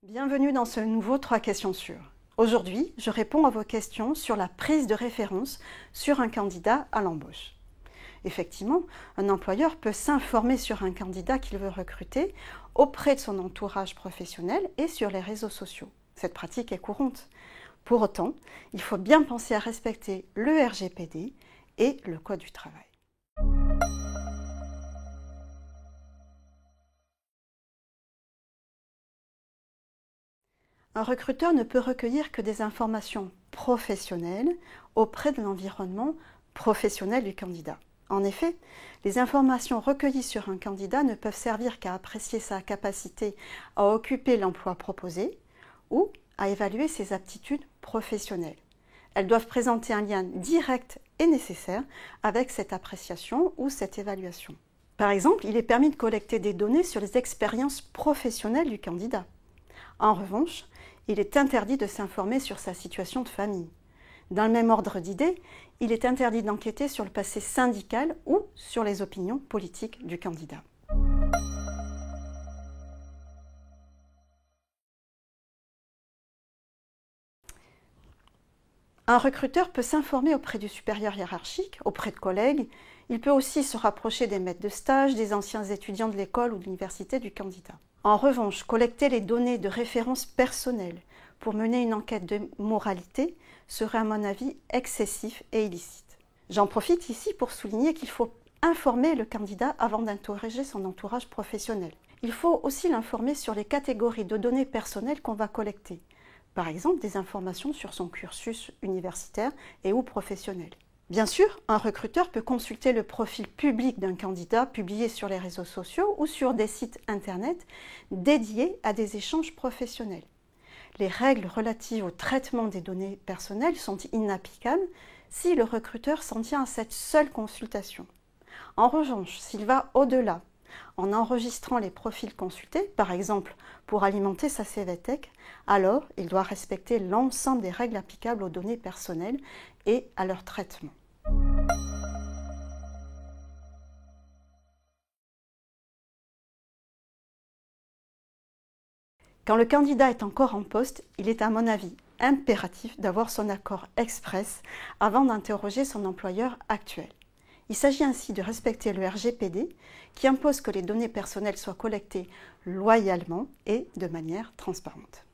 Bienvenue dans ce nouveau 3 questions sûres. Aujourd'hui, je réponds à vos questions sur la prise de référence sur un candidat à l'embauche. Effectivement, un employeur peut s'informer sur un candidat qu'il veut recruter auprès de son entourage professionnel et sur les réseaux sociaux. Cette pratique est courante. Pour autant, il faut bien penser à respecter le RGPD et le Code du travail. Un recruteur ne peut recueillir que des informations professionnelles auprès de l'environnement professionnel du candidat. En effet, les informations recueillies sur un candidat ne peuvent servir qu'à apprécier sa capacité à occuper l'emploi proposé ou à évaluer ses aptitudes professionnelles. Elles doivent présenter un lien direct et nécessaire avec cette appréciation ou cette évaluation. Par exemple, il est permis de collecter des données sur les expériences professionnelles du candidat. En revanche, il est interdit de s'informer sur sa situation de famille. Dans le même ordre d'idées, il est interdit d'enquêter sur le passé syndical ou sur les opinions politiques du candidat. Un recruteur peut s'informer auprès du supérieur hiérarchique, auprès de collègues. Il peut aussi se rapprocher des maîtres de stage, des anciens étudiants de l'école ou de l'université du candidat. En revanche, collecter les données de référence personnelles pour mener une enquête de moralité serait à mon avis excessif et illicite. J'en profite ici pour souligner qu'il faut informer le candidat avant d'interroger son entourage professionnel. Il faut aussi l'informer sur les catégories de données personnelles qu'on va collecter. Par exemple, des informations sur son cursus universitaire et ou professionnel. Bien sûr, un recruteur peut consulter le profil public d'un candidat publié sur les réseaux sociaux ou sur des sites internet dédiés à des échanges professionnels. Les règles relatives au traitement des données personnelles sont inapplicables si le recruteur s'en tient à cette seule consultation. En revanche, s'il va au-delà, en enregistrant les profils consultés, par exemple pour alimenter sa CVTech, alors il doit respecter l'ensemble des règles applicables aux données personnelles et à leur traitement. Quand le candidat est encore en poste, il est à mon avis impératif d'avoir son accord express avant d'interroger son employeur actuel. Il s'agit ainsi de respecter le RGPD qui impose que les données personnelles soient collectées loyalement et de manière transparente.